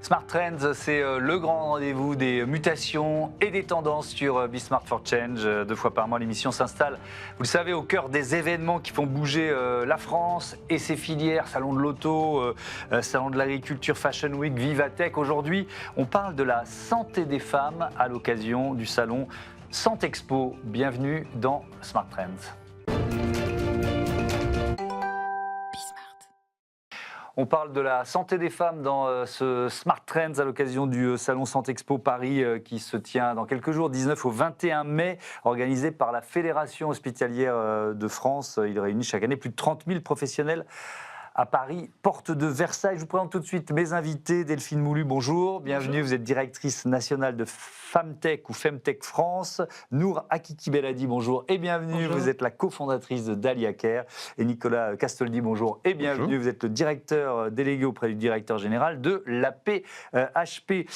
Smart Trends, c'est le grand rendez-vous des mutations et des tendances sur Be Smart for Change. 2 fois par mois, l'émission s'installe, vous le savez, au cœur des événements qui font bouger la France et ses filières. Salon de l'auto, salon de l'agriculture, Fashion Week, Vivatech. Aujourd'hui, on parle de la santé des femmes à l'occasion du salon Santexpo. Bienvenue dans Smart Trends. On parle de la santé des femmes dans ce Smart Trends à l'occasion du salon Santexpo Paris qui se tient dans quelques jours, 19 au 21 mai, organisé par la Fédération hospitalière de France. Il réunit chaque année plus de 30 000 professionnels à Paris, porte de Versailles. Je vous présente tout de suite mes invités. Delphine Moulu, bonjour. Bienvenue, vous êtes directrice nationale de Femtech ou Femtech France. Nour Akiki-Beladi, bonjour et bienvenue. Bonjour. Vous êt la cofondatrice de Dahlia Care. Et Nicolas Castoldi, bonjour et bienvenue. Bonjour. Vous êtes le directeur délégué auprès du directeur général de l'AP-HP.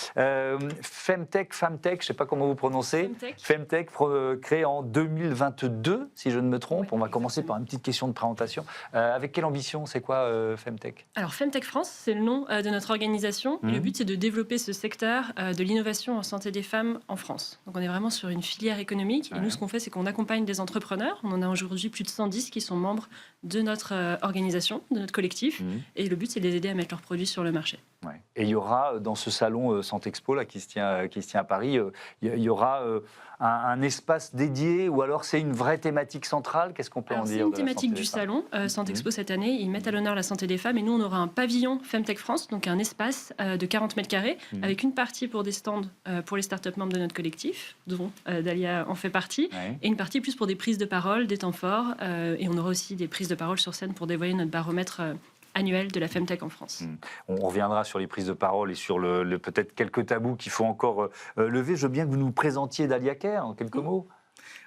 Femtech, je ne sais pas comment vous prononcez. Femtech, créé en 2022, si je ne me trompe. Oui, on va commencer par une petite question de présentation. Avec quelle ambition, c'est quoi Femtech? Alors Femtech France, c'est le nom de notre organisation. Et le but, c'est de développer ce secteur de l'innovation en santé des femmes en France. Donc on est vraiment sur une filière économique. Et nous, ce qu'on fait, c'est qu'on accompagne des entrepreneurs. On en a aujourd'hui plus de 110 qui sont membres de notre organisation, de notre collectif. Et le but, c'est de les aider à mettre leurs produits sur le marché. Ouais. Et il y aura, dans ce salon Santexpo là, qui se tient à Paris, il y aura un espace dédié ou alors c'est une vraie thématique centrale? Qu'est-ce qu'on peut en dire? C'est une thématique du salon Santexpo cette année. Ils mettent à l'honneur la santé des femmes et nous, on aura un pavillon Femtech France, donc un espace de 40 mètres carrés avec une partie pour des stands pour les startups membres de notre collectif, dont Dahlia en fait partie, et une partie plus pour des prises de parole, des temps forts. Et on aura aussi des prises de parole sur scène pour dévoiler notre baromètre annuel de la Femtech en France. On reviendra sur les prises de parole et sur peut-être quelques tabous qu'il faut encore lever. Je veux bien que vous nous présentiez Dahlia Care en quelques mots.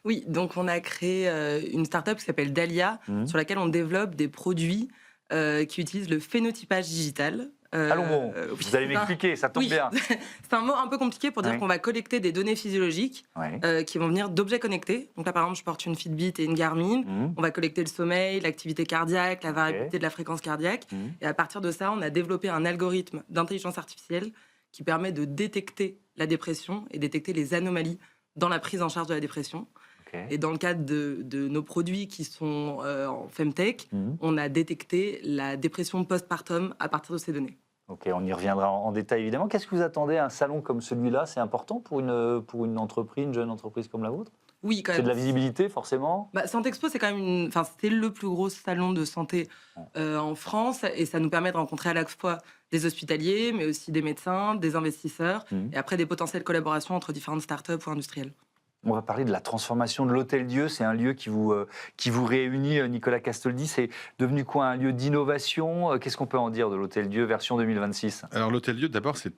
Oui, donc on a créé une start-up qui s'appelle Dahlia, sur laquelle on développe des produits qui utilisent le phénotypage digital. Allons, vous allez m'expliquer, ça tombe bien. C'est un mot un peu compliqué pour dire qu'on va collecter des données physiologiques qui vont venir d'objets connectés. Donc là, par exemple, je porte une Fitbit et une Garmin. On va collecter le sommeil, l'activité cardiaque, la variabilité de la fréquence cardiaque. Et à partir de ça, on a développé un algorithme d'intelligence artificielle qui permet de détecter la dépression et détecter les anomalies dans la prise en charge de la dépression. Et dans le cadre de nos produits qui sont en Femtech, on a détecté la dépression postpartum à partir de ces données. Ok, on y reviendra en détail évidemment. Qu'est-ce que vous attendez à un salon comme celui-là? C'est important pour une entreprise, une jeune entreprise comme la vôtre? Oui, quand même. C'est de la visibilité, forcément. Santexpo, c'est quand même c'est le plus gros salon de santé en France, et ça nous permet de rencontrer à la fois des hospitaliers, mais aussi des médecins, des investisseurs, et après des potentielles collaborations entre différentes startups ou industriels. On va parler de la transformation de l'Hôtel-Dieu. C'est un lieu qui vous réunit, Nicolas Castoldi. C'est devenu quoi? Un lieu d'innovation? Qu'est-ce qu'on peut en dire de l'Hôtel-Dieu version 2026? Alors l'Hôtel-Dieu, d'abord, c'est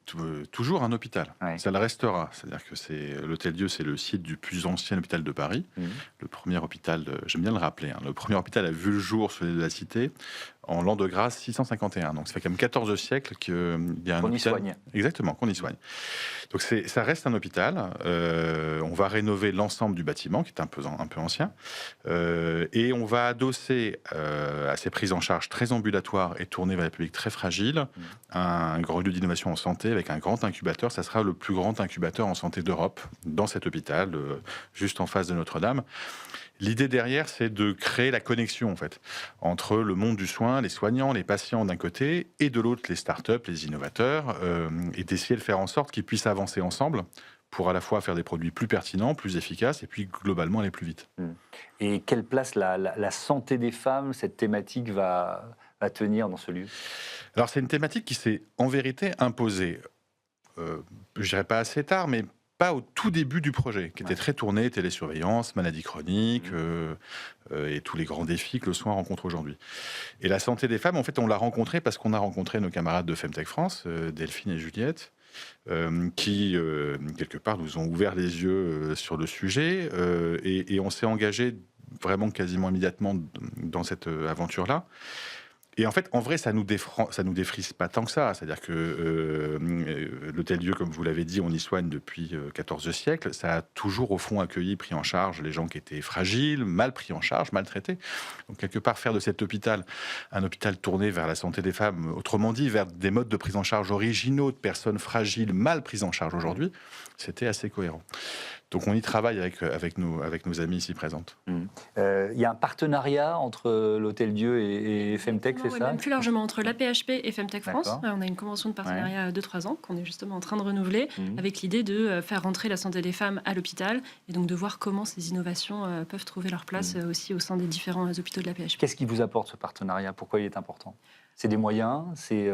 toujours un hôpital. Ça le restera. C'est-à-dire que l'Hôtel-Dieu, c'est le site du plus ancien hôpital de Paris. Le premier hôpital, j'aime bien le rappeler, le premier hôpital a vu le jour sur l'île de la Cité en l'an de grâce 651. Donc ça fait quand même 14 siècles qu'il y a un hôpital. Qu'on y soigne. Exactement, qu'on y soigne. Donc ça reste un hôpital. On va rénover l'ensemble du bâtiment, qui est un peu ancien. Et on va adosser à ces prises en charge très ambulatoires et tournées vers les publics très fragiles un grand lieu d'innovation en santé avec un grand incubateur. Ça sera le plus grand incubateur en santé d'Europe, dans cet hôpital, juste en face de Notre-Dame. L'idée derrière, c'est de créer la connexion en fait entre le monde du soin, les soignants, les patients d'un côté, et de l'autre les startups, les innovateurs, et d'essayer de faire en sorte qu'ils puissent avancer ensemble pour à la fois faire des produits plus pertinents, plus efficaces, et puis globalement aller plus vite. Et quelle place la santé des femmes, cette thématique va tenir dans ce lieu? Alors c'est une thématique qui s'est en vérité imposée, je dirais pas assez tard, mais pas au tout début du projet, qui était très tourné télésurveillance, maladies chroniques et tous les grands défis que le soin rencontre aujourd'hui. Et la santé des femmes, en fait, on l'a rencontrée parce qu'on a rencontré nos camarades de Femtech France, Delphine et Juliette, qui, quelque part, nous ont ouvert les yeux sur le sujet et on s'est engagé vraiment quasiment immédiatement dans cette aventure-là. Et en fait, en vrai, ça nous défrise pas tant que ça. C'est-à-dire que l'Hôtel-Dieu, comme vous l'avez dit, on y soigne depuis 14 siècles. Ça a toujours, au fond, accueilli, pris en charge les gens qui étaient fragiles, mal pris en charge, maltraités. Donc, quelque part, faire de cet hôpital un hôpital tourné vers la santé des femmes, autrement dit, vers des modes de prise en charge originaux de personnes fragiles, mal prises en charge aujourd'hui, c'était assez cohérent. Donc on y travaille avec nos amis ici présentes. Il y a un partenariat entre l'Hôtel-Dieu et Femtech, c'est ça? Même plus largement entre la PHP et Femtech France. On a une convention de partenariat de 3 ans qu'on est justement en train de renouveler avec l'idée de faire rentrer la santé des femmes à l'hôpital et donc de voir comment ces innovations peuvent trouver leur place aussi au sein des différents hôpitaux de la PHP. Qu'est-ce qui vous apporte ce partenariat? Pourquoi il est important? C'est des moyens, c'est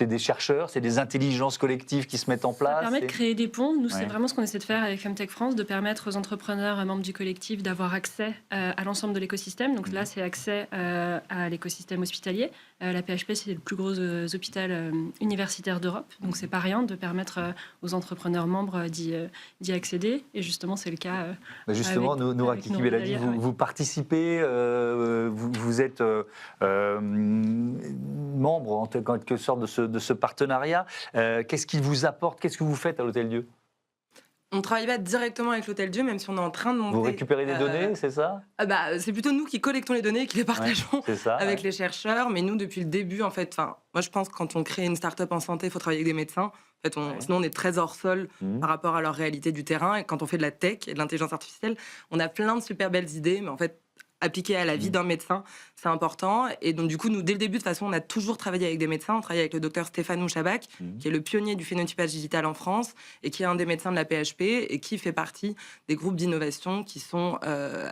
des chercheurs, c'est des intelligences collectives qui se mettent en place. Ça permet de créer des ponts. Nous, c'est vraiment ce qu'on essaie de faire avec Femtech France, de permettre aux entrepreneurs, membres du collectif, d'avoir accès à l'ensemble de l'écosystème. Donc là, c'est accès à l'écosystème hospitalier. La PHP, c'est le plus gros hôpital universitaire d'Europe. Donc c'est pas rien de permettre aux entrepreneurs membres d'y accéder. Et justement, c'est le cas. Justement, Noura Kiki Bellali, vous participez, vous êtes membre en quelque sorte de ce partenariat. Qu'est-ce qu'il vous apporte? Qu'est-ce que vous faites à l'Hôtel-Dieu? On ne travaille pas directement avec l'Hôtel-Dieu, même si on est en train de monter... Vous récupérez des données, c'est ça? C'est plutôt nous qui collectons les données et qui les partageons avec les chercheurs. Mais nous, depuis le début, en fait, moi je pense que quand on crée une start-up en santé, il faut travailler avec des médecins. En fait, sinon, on est très hors sol par rapport à leur réalité du terrain. Et quand on fait de la tech et de l'intelligence artificielle, on a plein de super belles idées, mais en fait, appliqué à la vie d'un médecin, c'est important. Et donc, du coup, nous, dès le début, de toute façon, on a toujours travaillé avec des médecins. On travaille avec le docteur Stéphane Mouchabak, qui est le pionnier du phénotypage digital en France et qui est un des médecins de la PHP et qui fait partie des groupes d'innovation qui sont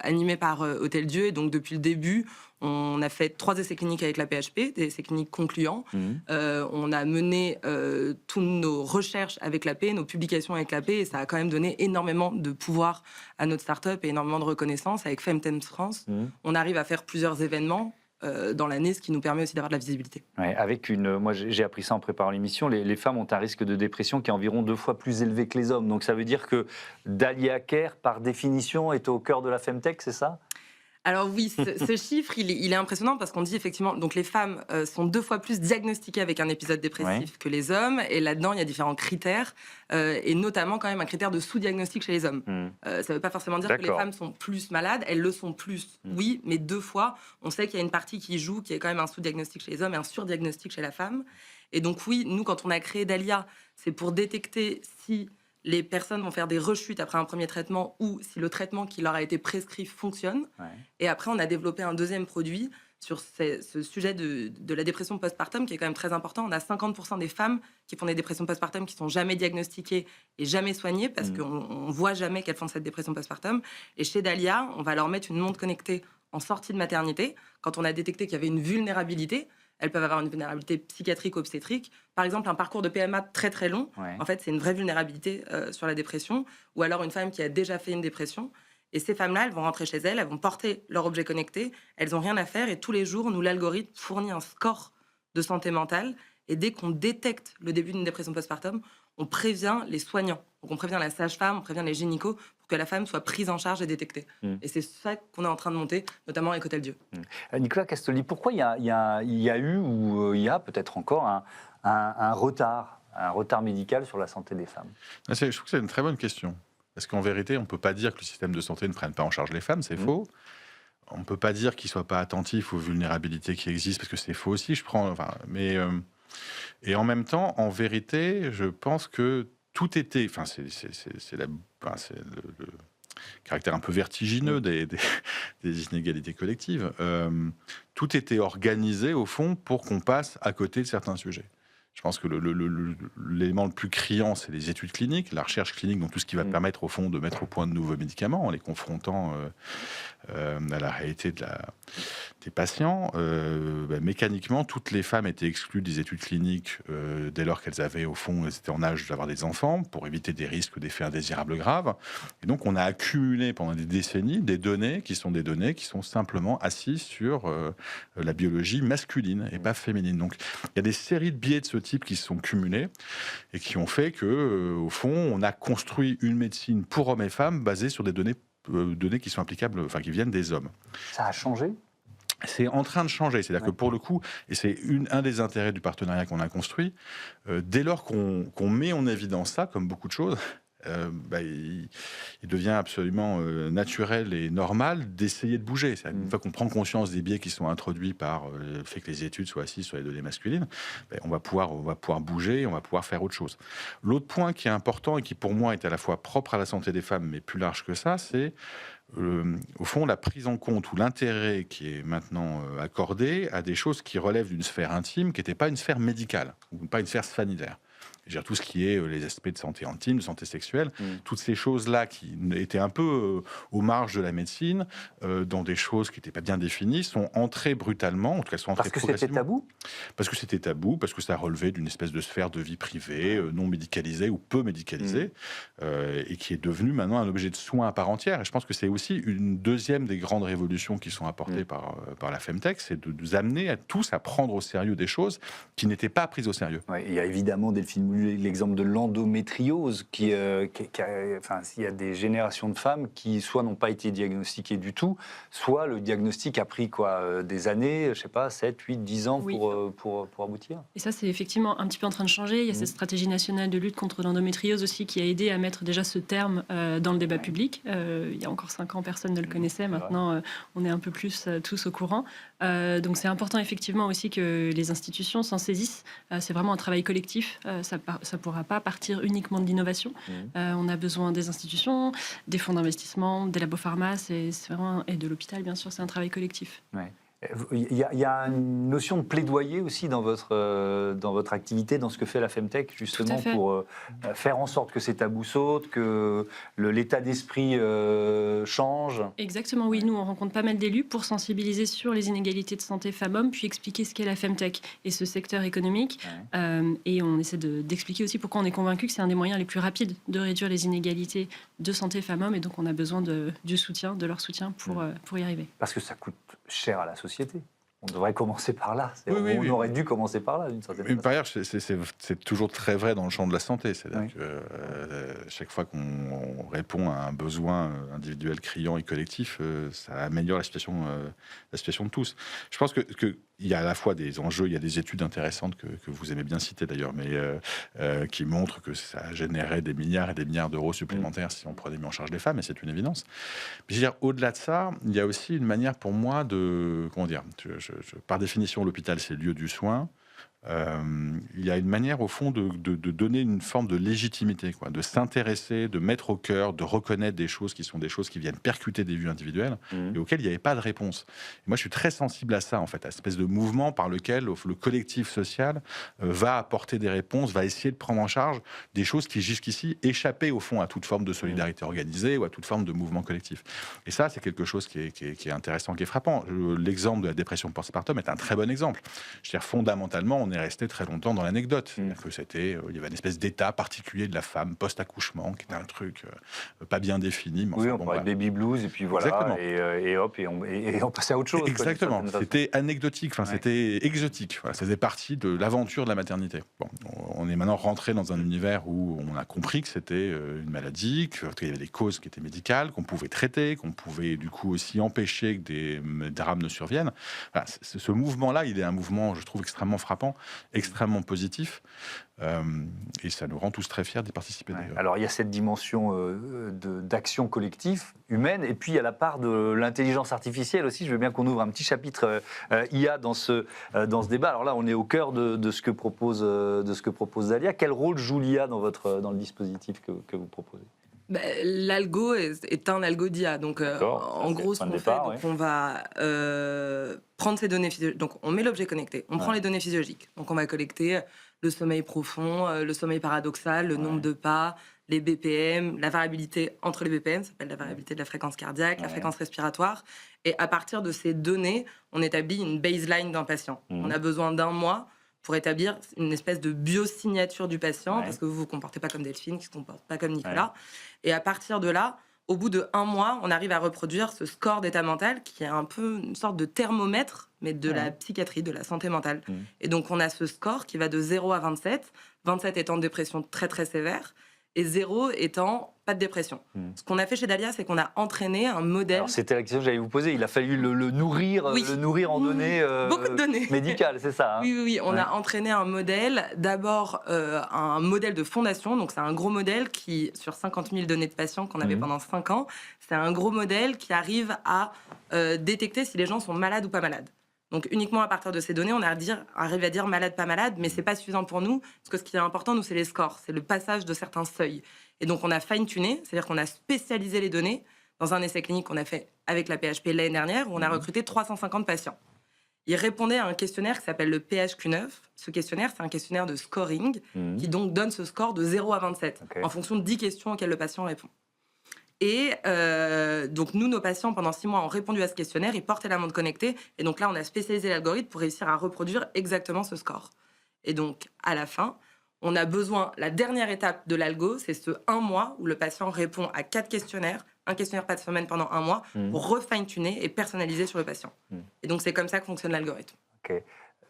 animés par Hôtel-Dieu. Et donc, depuis le début, on a fait 3 essais cliniques avec la PHP, des essais cliniques concluants. On a mené toutes nos recherches avec l'AP, nos publications avec l'AP, et ça a quand même donné énormément de pouvoir à notre start-up et énormément de reconnaissance. Avec Femtech France, on arrive à faire plusieurs événements dans l'année, ce qui nous permet aussi d'avoir de la visibilité. Avec moi j'ai appris ça en préparant l'émission, les femmes ont un risque de dépression qui est environ 2 fois plus élevé que les hommes. Donc ça veut dire que Dalia Kerr, par définition, est au cœur de la Femtech, c'est ça? Alors oui, ce chiffre, il est impressionnant parce qu'on dit effectivement, donc les femmes sont 2 fois plus diagnostiquées avec un épisode dépressif que les hommes, et là-dedans il y a différents critères, et notamment quand même un critère de sous-diagnostic chez les hommes. Ça ne veut pas forcément dire que les femmes sont plus malades, elles le sont plus, oui, mais 2 fois, on sait qu'il y a une partie qui joue, qui est quand même un sous-diagnostic chez les hommes et un sur-diagnostic chez la femme. Et donc oui, nous quand on a créé Dalia, c'est pour détecter si les personnes vont faire des rechutes après un premier traitement ou si le traitement qui leur a été prescrit fonctionne. Et après, on a développé un deuxième produit sur ce sujet de la dépression postpartum qui est quand même très important. On a 50% des femmes qui font des dépressions postpartum qui sont jamais diagnostiquées et jamais soignées parce qu'on ne voit jamais qu'elles font cette dépression postpartum. Et chez Dalia, on va leur mettre une montre connectée en sortie de maternité. Quand on a détecté qu'il y avait une vulnérabilité, elles peuvent avoir une vulnérabilité psychiatrique, obstétrique. Par exemple, un parcours de PMA très très long, en fait, c'est une vraie vulnérabilité sur la dépression. Ou alors une femme qui a déjà fait une dépression. Et ces femmes-là, elles vont rentrer chez elles, elles vont porter leur objet connecté, elles n'ont rien à faire. Et tous les jours, nous, l'algorithme fournit un score de santé mentale. Et dès qu'on détecte le début d'une dépression postpartum, on prévient les soignants. Donc on prévient la sage-femme, on prévient les gynécos pour que la femme soit prise en charge et détectée. Et c'est ça qu'on est en train de monter, notamment avec Hôtel-Dieu. Nicolas Castaldi, pourquoi il y a eu ou il y a peut-être encore un retard médical sur la santé des femmes? Je trouve que c'est une très bonne question. Parce qu'en vérité, on ne peut pas dire que le système de santé ne prenne pas en charge les femmes, c'est faux. On ne peut pas dire qu'il ne soit pas attentif aux vulnérabilités qui existent, parce que c'est faux aussi. Et en même temps, en vérité, je pense que tout était... Enfin, c'est le caractère un peu vertigineux des inégalités collectives. Tout était organisé, au fond, pour qu'on passe à côté de certains sujets. Je pense que l'élément le plus criant, c'est les études cliniques, la recherche clinique, donc tout ce qui va permettre, au fond, de mettre au point de nouveaux médicaments en les confrontant à la réalité des patients. Mécaniquement, toutes les femmes étaient exclues des études cliniques dès lors qu'elles avaient, au fond, elles étaient en âge d'avoir des enfants, pour éviter des risques d'effets indésirables graves. Et donc, on a accumulé pendant des décennies des données qui sont simplement assises sur la biologie masculine et pas féminine. Donc, il y a des séries de biais de ce type qui se sont cumulés et qui ont fait que, au fond, on a construit une médecine pour hommes et femmes basée sur des données qui sont applicables, enfin qui viennent des hommes. Ça a changé ? c'est en train de changer. C'est-à-dire que pour le coup, et c'est un des intérêts du partenariat qu'on a construit, dès lors qu'on met en évidence ça, comme beaucoup de choses, il devient absolument naturel et normal d'essayer de bouger. Une fois qu'on prend conscience des biais qui sont introduits par le fait que les études soient assises sur les données masculines, on va pouvoir bouger, on va pouvoir faire autre chose. L'autre point qui est important et qui pour moi est à la fois propre à la santé des femmes, mais plus large que ça, c'est au fond, la prise en compte ou l'intérêt qui est maintenant accordé à des choses qui relèvent d'une sphère intime, qui n'était pas une sphère médicale ou pas une sphère sanitaire. Je veux dire, tout ce qui est les aspects de santé intime, de santé sexuelle, toutes ces choses-là qui étaient un peu aux marges de la médecine, dans des choses qui n'étaient pas bien définies, sont entrées brutalement, en tout cas sont entrées progressivement. Parce que c'était tabou ? Parce que c'était tabou, parce que ça relevait d'une espèce de sphère de vie privée, non médicalisée ou peu médicalisée, et qui est devenue maintenant un objet de soin à part entière. Et je pense que c'est aussi une deuxième des grandes révolutions qui sont apportées par la Femtech, c'est de nous amener à tous à prendre au sérieux des choses qui n'étaient pas prises au sérieux. Ouais, il y a évidemment Delphine l'exemple de l'endométriose, il y a des générations de femmes qui soit n'ont pas été diagnostiquées du tout, soit le diagnostic a pris des années, je sais pas, 7, 8, 10 ans pour aboutir. Et ça, c'est effectivement un petit peu en train de changer. Il y a cette stratégie nationale de lutte contre l'endométriose aussi qui a aidé à mettre déjà ce terme dans le débat public. Il y a encore 5 ans, personne ne le connaissait. Maintenant, on est un peu plus tous au courant. Donc c'est important effectivement aussi que les institutions s'en saisissent. C'est vraiment un travail collectif. Ça ne pourra pas partir uniquement de l'innovation. On a besoin des institutions, des fonds d'investissement, des labos pharma, et de l'hôpital, bien sûr, c'est un travail collectif. Ouais. Il y a une notion de plaidoyer aussi dans votre activité, dans ce que fait la Femtech, justement, pour faire en sorte que ces tabous sautent, que l'état d'esprit change. Exactement, oui. Nous, on rencontre pas mal d'élus pour sensibiliser sur les inégalités de santé femmes-hommes, puis expliquer ce qu'est la Femtech et ce secteur économique. Et on essaie d'expliquer aussi pourquoi on est convaincu que c'est un des moyens les plus rapides de réduire les inégalités de santé femmes-hommes. Et donc, on a besoin de leur soutien pour y arriver. Parce que ça coûte cher à la société. On devrait commencer par là. On aurait dû commencer par là, d'une certaine façon. Par ailleurs, c'est toujours très vrai dans le champ de la santé. C'est-à-dire que chaque fois qu'on répond à un besoin individuel, criant et collectif, ça améliore la situation de tous. Je pense qu'il y a à la fois des enjeux, il y a des études intéressantes que vous aimez bien citer d'ailleurs, mais qui montrent que ça générait des milliards et des milliards d'euros supplémentaires si on prenait mieux en charge les femmes, et c'est une évidence. Mais je veux dire, au-delà de ça, il y a aussi une manière pour moi de... Comment dire, par définition, l'hôpital, c'est le lieu du soin. Il y a une manière, au fond, de donner une forme de légitimité, de s'intéresser, de mettre au cœur, de reconnaître des choses qui sont des choses qui viennent percuter des vues individuelles et auxquelles il n'y avait pas de réponse. Et moi, je suis très sensible à ça, en fait, à cette espèce de mouvement par lequel le collectif social va apporter des réponses, va essayer de prendre en charge des choses qui, jusqu'ici, échappaient, au fond, à toute forme de solidarité organisée ou à toute forme de mouvement collectif. Et ça, c'est quelque chose qui est intéressant, qui est frappant. L'exemple de la dépression postpartum est un très bon exemple. Je veux dire, fondamentalement, on est resté très longtemps dans l'anecdote. Que il y avait une espèce d'état particulier de la femme post-accouchement, qui était un truc pas bien défini. Mais on parlait de baby blues, et puis voilà, et hop, et on passait à autre chose. Exactement. C'était anecdotique, c'était exotique. Voilà, ça faisait partie de l'aventure de la maternité. Bon, on est maintenant rentré dans un univers où on a compris que c'était une maladie, qu'il y avait des causes qui étaient médicales, qu'on pouvait traiter, qu'on pouvait du coup aussi empêcher que des drames ne surviennent. Voilà, ce mouvement-là, il est un mouvement, je trouve, extrêmement frappant, extrêmement positif, et ça nous rend tous très fiers d'y participer. Ouais. Alors il y a cette dimension d'action collective, humaine, et puis il y a la part de l'intelligence artificielle aussi. Je veux bien qu'on ouvre un petit chapitre IA dans ce débat. Alors là, on est au cœur de ce que propose Dalia. Quel rôle joue l'IA dans le dispositif que vous proposez ? L'algo est un algo d'IA. Donc, en gros, ce qu'on fait, on va prendre ces données physiologiques. Donc, on met l'objet connecté, on prend les données physiologiques. Donc, on va collecter le sommeil profond, le sommeil paradoxal, le nombre de pas, les BPM, la variabilité entre les BPM, ça s'appelle la variabilité de la fréquence cardiaque, la fréquence respiratoire. Et à partir de ces données, on établit une baseline d'un patient. On a besoin d'un mois pour établir une espèce de biosignature du patient, parce que vous ne vous comportez pas comme Delphine, qui ne se comporte pas comme Nicolas. Et à partir de là, au bout de 1 mois, on arrive à reproduire ce score d'état mental, qui est un peu une sorte de thermomètre, mais de la psychiatrie, de la santé mentale. Et donc, on a ce score qui va de 0 à 27, 27 étant de dépression très, très sévère, et 0 étant pas de dépression. Ce qu'on a fait chez Dalia, c'est qu'on a entraîné un modèle. Alors, c'était la question que j'allais vous poser. Il a fallu le nourrir en données, beaucoup de données médicales, c'est ça, hein? Oui. On a entraîné un modèle, d'abord un modèle de fondation. Donc, c'est un gros modèle qui, sur 50 000 données de patients qu'on avait pendant 5 ans, c'est un gros modèle qui arrive à détecter si les gens sont malades ou pas malades. Donc, uniquement à partir de ces données, on arrive à dire malade, pas malade, mais ce n'est pas suffisant pour nous, parce que ce qui est important, nous, c'est les scores, c'est le passage de certains seuils. Et donc, on a fine-tuné, c'est-à-dire qu'on a spécialisé les données dans un essai clinique qu'on a fait avec la PHP l'année dernière, où on a recruté 350 patients. Ils répondaient à un questionnaire qui s'appelle le PHQ-9. Ce questionnaire, c'est un questionnaire de scoring, qui donc donne ce score de 0 à 27, en fonction de 10 questions auxquelles le patient répond. Et donc, nous, nos patients, pendant 6 mois, ont répondu à ce questionnaire, ils portaient la montre connectée, et donc là, on a spécialisé l'algorithme pour réussir à reproduire exactement ce score. Et donc, à la fin, on a besoin, la dernière étape de l'algo, c'est ce 1 mois où le patient répond à 4 questionnaires, un questionnaire par semaine pendant 1 mois, pour refine-tuner et personnaliser sur le patient. Et donc, c'est comme ça que fonctionne l'algorithme. Ok,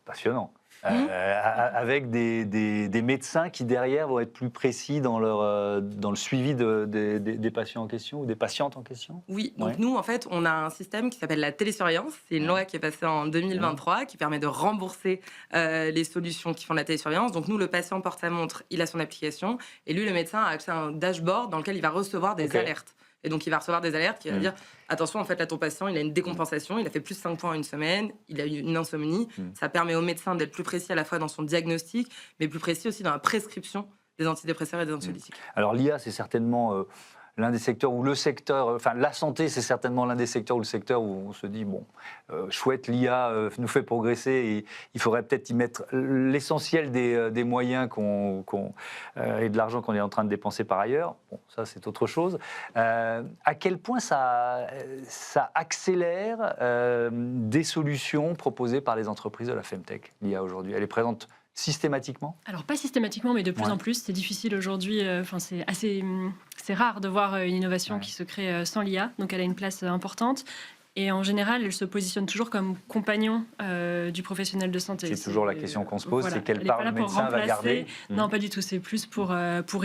passionnant. Avec des médecins qui, derrière, vont être plus précis dans le suivi des patients en question ou des patientes en question? Oui, donc nous, en fait, on a un système qui s'appelle la télésurveillance. C'est une loi qui est passée en 2023 qui permet de rembourser les solutions qui font la télésurveillance. Donc nous, le patient porte sa montre, il a son application, et lui, le médecin, a accès à un dashboard dans lequel il va recevoir des alertes. Et donc, il va recevoir des alertes qui vont dire attention, en fait, là, ton patient, il a une décompensation, il a fait plus de 5 points en une semaine, il a eu une insomnie. Ça permet au médecin d'être plus précis à la fois dans son diagnostic, mais plus précis aussi dans la prescription des antidépresseurs et des anxiolytiques. Alors, l'IA, c'est certainement l'un des secteurs où la santé, c'est certainement l'un des secteurs où on se dit, bon, chouette, l'IA nous fait progresser et il faudrait peut-être y mettre l'essentiel des moyens et de l'argent qu'on est en train de dépenser par ailleurs. Bon, ça, c'est autre chose. À quel point ça accélère des solutions proposées par les entreprises de la Femtech, l'IA aujourd'hui? Elle est présente systématiquement? Alors pas systématiquement, mais de plus en plus. C'est difficile aujourd'hui. C'est rare de voir une innovation qui se crée sans l'IA. Donc elle a une place importante. Et en général, elle se positionne toujours comme compagnon du professionnel de santé. C'est toujours la question qu'on se pose, c'est quelle part le médecin va garder? Non, pas du tout. C'est plus pour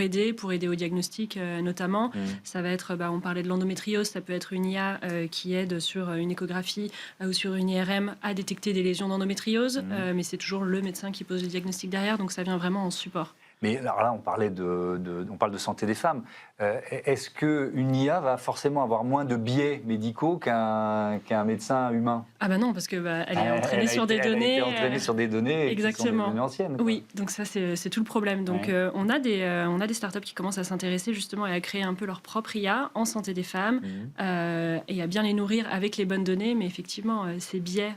aider au diagnostic notamment. Ça va être, on parlait de l'endométriose, ça peut être une IA qui aide sur une échographie ou sur une IRM à détecter des lésions d'endométriose, mais c'est toujours le médecin qui pose le diagnostic derrière, donc ça vient vraiment en support. Mais alors là, on parle de santé des femmes. Est-ce qu'une IA va forcément avoir moins de biais médicaux qu'un médecin humain? Ah bah non, parce que elle est entraînée sur des données. Elle a été entraînée sur des données qui sont des données anciennes. Quoi. Oui, donc ça c'est tout le problème. Donc on a des startups qui commencent à s'intéresser justement et à créer un peu leur propre IA en santé des femmes et à bien les nourrir avec les bonnes données. Mais effectivement, ces biais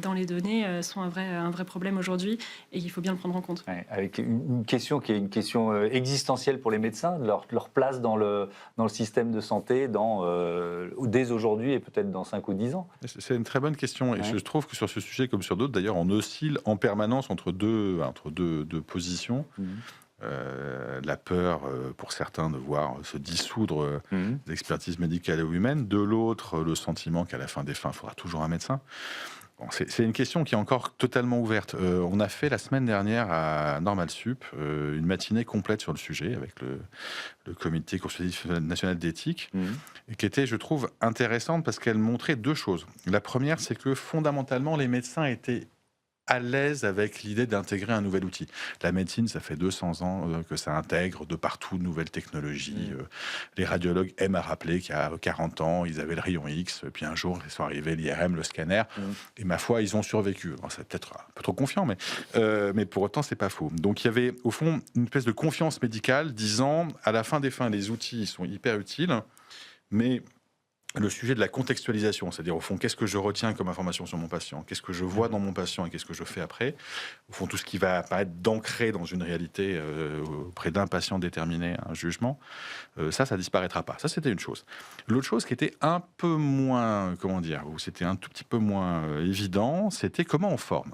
dans les données sont un vrai problème aujourd'hui et il faut bien le prendre en compte. Ouais, avec une question qui est une question existentielle pour les médecins, leur place dans le système de santé dès aujourd'hui et peut-être dans 5 ou 10 ans. C'est une très bonne question et je trouve que sur ce sujet comme sur d'autres, d'ailleurs, on oscille en permanence entre deux positions. La peur pour certains de voir se dissoudre des expertises médicales ou humaines, de l'autre le sentiment qu'à la fin des fins, il faudra toujours un médecin. Bon, c'est une question qui est encore totalement ouverte. On a fait la semaine dernière à Normal Sup une matinée complète sur le sujet avec le comité consultatif national d'éthique et qui était, je trouve, intéressante parce qu'elle montrait 2 choses. La première, c'est que fondamentalement, les médecins étaient à l'aise avec l'idée d'intégrer un nouvel outil. La médecine, ça fait 200 ans que ça intègre de partout de nouvelles technologies. Les radiologues aiment à rappeler qu'il y a 40 ans, ils avaient le rayon X, puis un jour, ils sont arrivés l'IRM, le scanner, et ma foi, ils ont survécu. Alors, c'est peut-être un peu trop confiant, mais pour autant, c'est pas faux. Donc, il y avait, au fond, une espèce de confiance médicale disant, à la fin des fins, les outils sont hyper utiles, mais le sujet de la contextualisation, c'est-à-dire au fond, qu'est-ce que je retiens comme information sur mon patient, qu'est-ce que je vois dans mon patient et qu'est-ce que je fais après, au fond, tout ce qui va apparaître d'ancré dans une réalité auprès d'un patient déterminé, un jugement, ça disparaîtra pas. Ça, c'était une chose. L'autre chose qui était un peu moins, où c'était un tout petit peu moins évident, c'était comment on forme.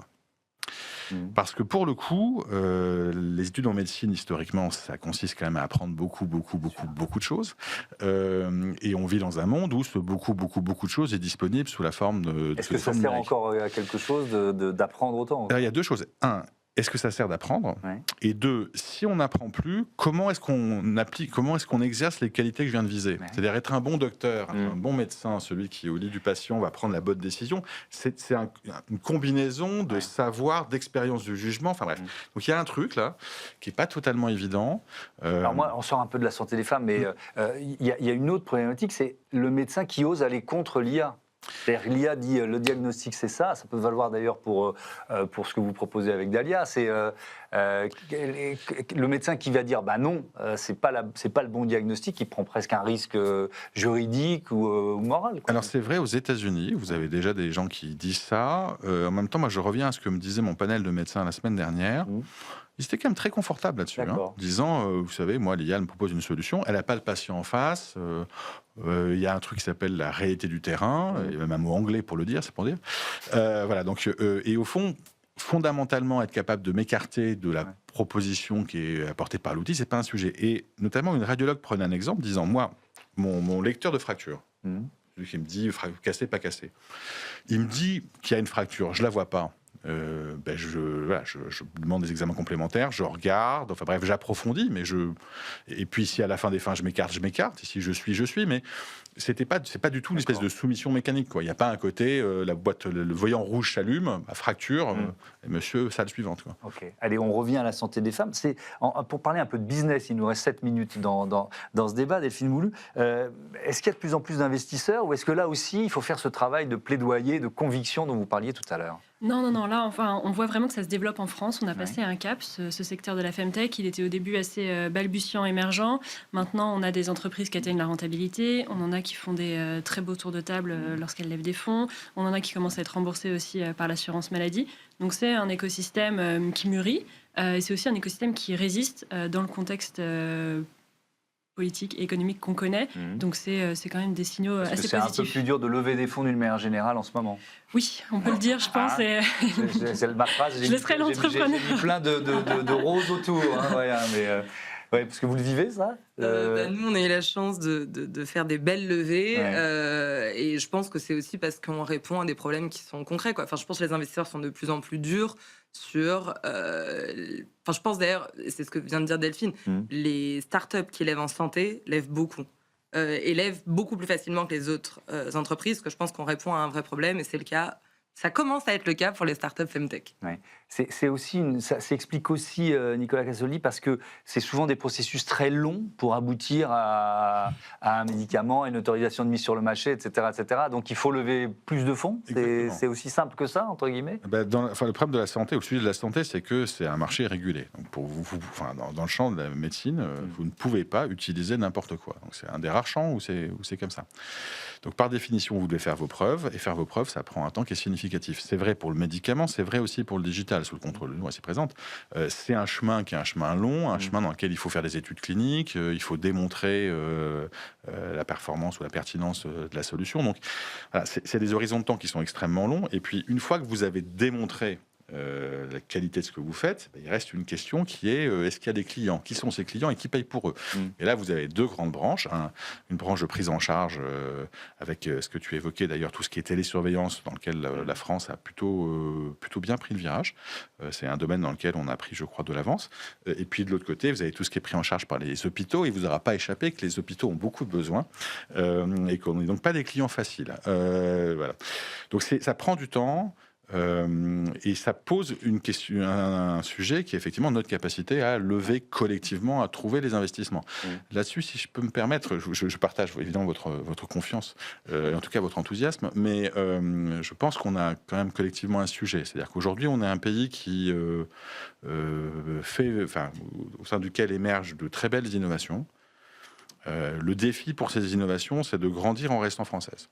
Parce que pour le coup, les études en médecine, historiquement, ça consiste quand même à apprendre beaucoup de choses. Et on vit dans un monde où ce beaucoup de choses est disponible sous la forme de... Est-ce que ça sert encore à quelque chose d'apprendre autant? Alors, il y a 2 choses. Un, est-ce que ça sert d'apprendre ? Et 2, si on n'apprend plus, comment est-ce qu'on exerce les qualités que je viens de viser ? C'est-à-dire être un bon docteur, un bon médecin, celui qui au lit du patient va prendre la bonne décision. C'est une combinaison de savoir, d'expérience, de jugement. Enfin bref. Donc il y a un truc là qui n'est pas totalement évident. Alors moi, on sort un peu de la santé des femmes, mais il y a une autre problématique, c'est le médecin qui ose aller contre l'IA. C'est-à-dire l'IA dit le diagnostic c'est ça peut valoir d'ailleurs pour ce que vous proposez avec Dalia, c'est le médecin qui va dire non, c'est pas le bon diagnostic, il prend presque un risque juridique ou moral. Alors c'est vrai, aux États-Unis, vous avez déjà des gens qui disent ça. En même temps, moi je reviens à ce que me disait mon panel de médecins la semaine dernière. Ils étaient quand même très confortables là-dessus, disant, vous savez, moi, l'IA me propose une solution, elle n'a pas le patient en face, il y a un truc qui s'appelle la réalité du terrain, il y a même un mot anglais pour le dire, c'est pour dire. Voilà, donc, et au fond, fondamentalement, être capable de m'écarter de la proposition qui est apportée par l'outil, c'est pas un sujet. Et notamment, une radiologue prenait un exemple, disant, moi, mon lecteur de fracture, celui qui me dit cassé, pas cassé, il me dit qu'il y a une fracture, je la vois pas. Je demande des examens complémentaires, je regarde, enfin bref, j'approfondis, et puis si à la fin des fins je m'écarte, et si je suis, mais c'est pas du tout une espèce de soumission mécanique, quoi. Il n'y a pas un côté, la boîte, le voyant rouge s'allume, à fracture, et monsieur, salle suivante, quoi. Ok, allez, on revient à la santé des femmes. Pour parler un peu de business, il nous reste 7 minutes dans ce débat, Delphine Moulou. Est-ce qu'il y a de plus en plus d'investisseurs, ou est-ce que là aussi, il faut faire ce travail de plaidoyer, de conviction dont vous parliez tout à l'heure ? Non, là, enfin, on voit vraiment que ça se développe en France. On a passé un cap, ce secteur de la Femtech. Il était au début assez balbutiant, émergent. Maintenant, on a des entreprises qui atteignent la rentabilité. On en a qui font des très beaux tours de table lorsqu'elles lèvent des fonds. On en a qui commencent à être remboursés aussi par l'assurance maladie. Donc, c'est un écosystème qui mûrit. Et c'est aussi un écosystème qui résiste dans le contexte politique et économique qu'on connaît. Donc c'est quand même des signaux assez positifs. C'est un peu plus dur de lever des fonds d'une manière générale en ce moment. Oui, on peut le dire, je pense. C'est ma phrase. Je laisserai l'entrepreneur. J'ai mis plein de roses autour. Parce que vous le vivez, ça Nous, on a eu la chance de faire des belles levées. Et je pense que c'est aussi parce qu'on répond à des problèmes qui sont concrets, quoi. Enfin, je pense que les investisseurs sont de plus en plus durs sur... je pense d'ailleurs, c'est ce que vient de dire Delphine, les startups qui lèvent en santé lèvent beaucoup. Et lèvent beaucoup plus facilement que les autres entreprises, parce que je pense qu'on répond à un vrai problème, et c'est le cas... Ça commence à être le cas pour les startups Femtech. Ça s'explique aussi, Nicolas Casoli, parce que c'est souvent des processus très longs pour aboutir à un médicament, à une autorisation de mise sur le marché, etc., etc. Donc il faut lever plus de fonds. C'est aussi simple que ça, entre guillemets. Le problème de la santé, au sujet de la santé, c'est que c'est un marché régulé. Donc pour dans le champ de la médecine, vous ne pouvez pas utiliser n'importe quoi. Donc c'est un des rares champs où c'est comme ça. Donc par définition, vous devez faire vos preuves, et faire vos preuves, ça prend un temps qui est significatif. C'est vrai pour le médicament, c'est vrai aussi pour le digital, sous le contrôle de loi, c'est présente. C'est un chemin qui est un chemin long, un chemin dans lequel il faut faire des études cliniques, il faut démontrer la performance ou la pertinence de la solution. Donc voilà, c'est des horizons de temps qui sont extrêmement longs, et puis une fois que vous avez démontré la qualité de ce que vous faites, il reste une question qui est est-ce qu'il y a des clients ? Qui sont ces clients et qui payent pour eux ? Et là, vous avez deux grandes branches. Une branche de prise en charge avec ce que tu évoquais d'ailleurs, tout ce qui est télésurveillance, dans lequel la France a plutôt bien pris le virage. C'est un domaine dans lequel on a pris, je crois, de l'avance. Et puis de l'autre côté, vous avez tout ce qui est pris en charge par les hôpitaux. Il ne vous aura pas échappé que les hôpitaux ont beaucoup de besoins et qu'on n'est donc pas des clients faciles. Voilà. Donc ça prend du temps. Et ça pose une question, un sujet qui est effectivement notre capacité à lever collectivement, à trouver les investissements. Là-dessus, si je peux me permettre, je partage évidemment votre confiance, en tout cas votre enthousiasme, mais je pense qu'on a quand même collectivement un sujet. C'est-à-dire qu'aujourd'hui, on est un pays qui au sein duquel émergent de très belles innovations. Le défi pour ces innovations, c'est de grandir en restant française.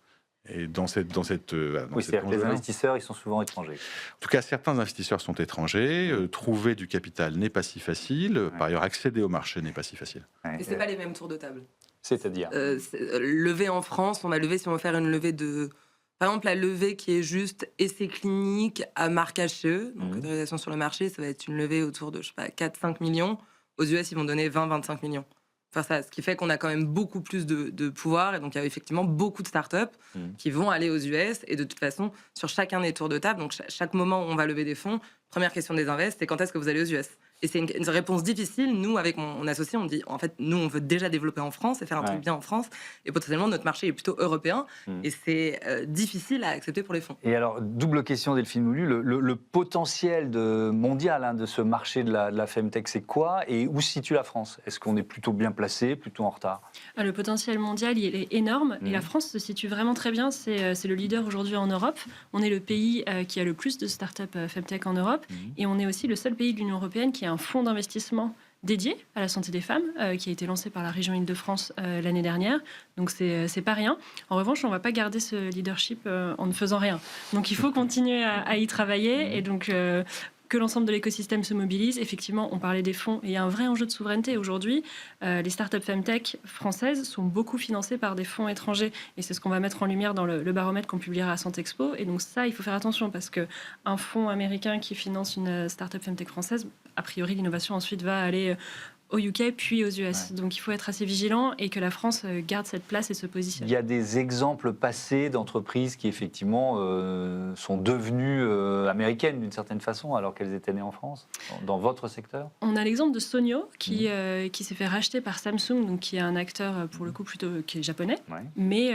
Et c'est-à-dire que les investisseurs, ils sont souvent étrangers. En tout cas, certains investisseurs sont étrangers. Trouver du capital n'est pas si facile. Par ailleurs, accéder au marché n'est pas si facile. Et c'est pas les mêmes tours de table. C'est-à-dire lever en France, on va lever si on veut faire une levée de... Par exemple, la levée qui est juste essai clinique à marque HCE, donc autorisation sur le marché, ça va être une levée autour de, 4-5 millions. Aux US, ils vont donner 20-25 millions. Enfin, ça, ce qui fait qu'on a quand même beaucoup plus de pouvoir. Et donc, il y a effectivement beaucoup de startups qui vont aller aux US. Et de toute façon, sur chacun des tours de table, donc chaque moment où on va lever des fonds, première question des invests, c'est quand est-ce que vous allez aux US? Et c'est une réponse difficile. Nous, avec mon associé, on dit, en fait, nous, on veut déjà développer en France et faire un truc bien en France. Et potentiellement, notre marché est plutôt européen. Et c'est difficile à accepter pour les fonds. Et alors, double question, Delphine Moulu, le potentiel mondial de ce marché de la Femtech, c'est quoi? Et où se situe la France? Est-ce qu'on est plutôt bien placé, plutôt en retard? Le potentiel mondial, il est énorme. Et la France se situe vraiment très bien. C'est le leader aujourd'hui en Europe. On est le pays qui a le plus de startups Femtech en Europe. Et on est aussi le seul pays de l'Union européenne qui a un fonds d'investissement dédié à la santé des femmes, qui a été lancé par la région Île-de-France l'année dernière. Donc, c'est pas rien. En revanche, on va pas garder ce leadership en ne faisant rien. Donc, il faut continuer à y travailler. Et donc, que l'ensemble de l'écosystème se mobilise. Effectivement, on parlait des fonds, et il y a un vrai enjeu de souveraineté aujourd'hui. Les startups Femtech françaises sont beaucoup financées par des fonds étrangers, et c'est ce qu'on va mettre en lumière dans le baromètre qu'on publiera à Santexpo. Et donc ça, il faut faire attention, parce qu'un fonds américain qui finance une startup Femtech française, a priori, l'innovation ensuite va aller au UK puis aux US. Donc il faut être assez vigilant et que la France garde cette place et se positionne. Il y a des exemples passés d'entreprises qui effectivement sont devenues américaines d'une certaine façon alors qu'elles étaient nées en France, dans votre secteur? On a l'exemple de Sonyo qui s'est fait racheter par Samsung, donc qui est un acteur pour le coup plutôt qui est japonais, mais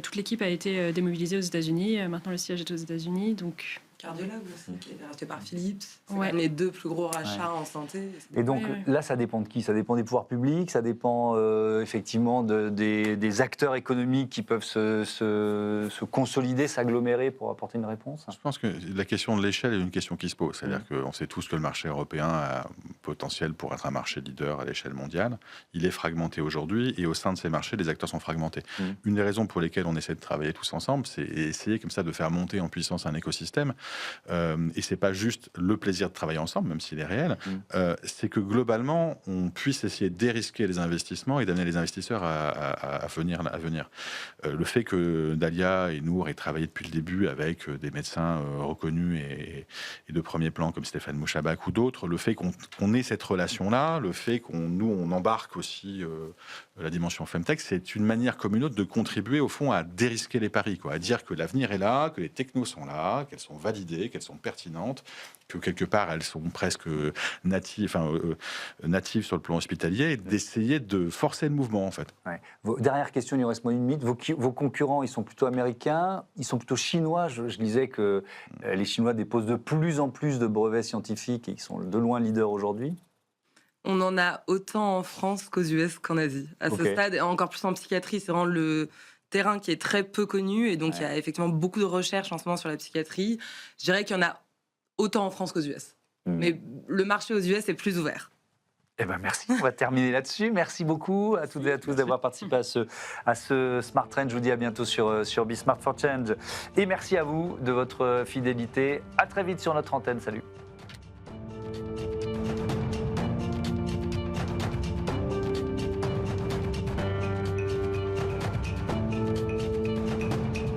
toute l'équipe a été démobilisée aux États-Unis. Maintenant le siège est aux États-Unis, donc. Cardiologue aussi, qui a été racheté par Philips. C'est quand même les deux plus gros rachats en santé. Et donc là, ça dépend de qui? Ça dépend des pouvoirs publics, ça dépend effectivement des acteurs économiques qui peuvent se consolider, s'agglomérer pour apporter une réponse? Je pense que la question de l'échelle est une question qui se pose. C'est-à-dire qu'on sait tous que le marché européen a potentiel pour être un marché leader à l'échelle mondiale. Il est fragmenté aujourd'hui et au sein de ces marchés, les acteurs sont fragmentés. Une des raisons pour lesquelles on essaie de travailler tous ensemble, c'est essayer comme ça de faire monter en puissance un écosystème. Et c'est pas juste le plaisir de travailler ensemble, même s'il est réel, c'est que globalement, on puisse essayer de dérisquer les investissements et d'amener les investisseurs à venir. Le fait que Dalia et Nour aient travaillé depuis le début avec des médecins reconnus et de premier plan comme Stéphane Mouchabak ou d'autres, le fait qu'on ait cette relation-là, le fait qu'on embarque aussi la dimension Femtech, c'est une manière comme une autre de contribuer au fond à dérisquer les paris, à dire que l'avenir est là, que les technos sont là, qu'elles sont validées, qu'elles sont pertinentes, que quelque part elles sont presque natives sur le plan hospitalier, et d'essayer de forcer le mouvement en fait. Dernière question, il nous reste moins une minute. Vos concurrents, ils sont plutôt américains, ils sont plutôt chinois. Je disais que les Chinois déposent de plus en plus de brevets scientifiques et ils sont de loin leaders aujourd'hui. On en a autant en France qu'aux US qu'en Asie. À ce stade, et encore plus en psychiatrie, c'est vraiment le terrain qui est très peu connu. Et donc, il y a effectivement beaucoup de recherches en ce moment sur la psychiatrie. Je dirais qu'il y en a autant en France qu'aux US. Mais le marché aux US est plus ouvert. Eh ben merci, on va terminer là-dessus. Merci beaucoup à toutes et à tous d'avoir participé à ce Smart Trend. Je vous dis à bientôt sur Be Smart for Change. Et merci à vous de votre fidélité. À très vite sur notre antenne. Salut.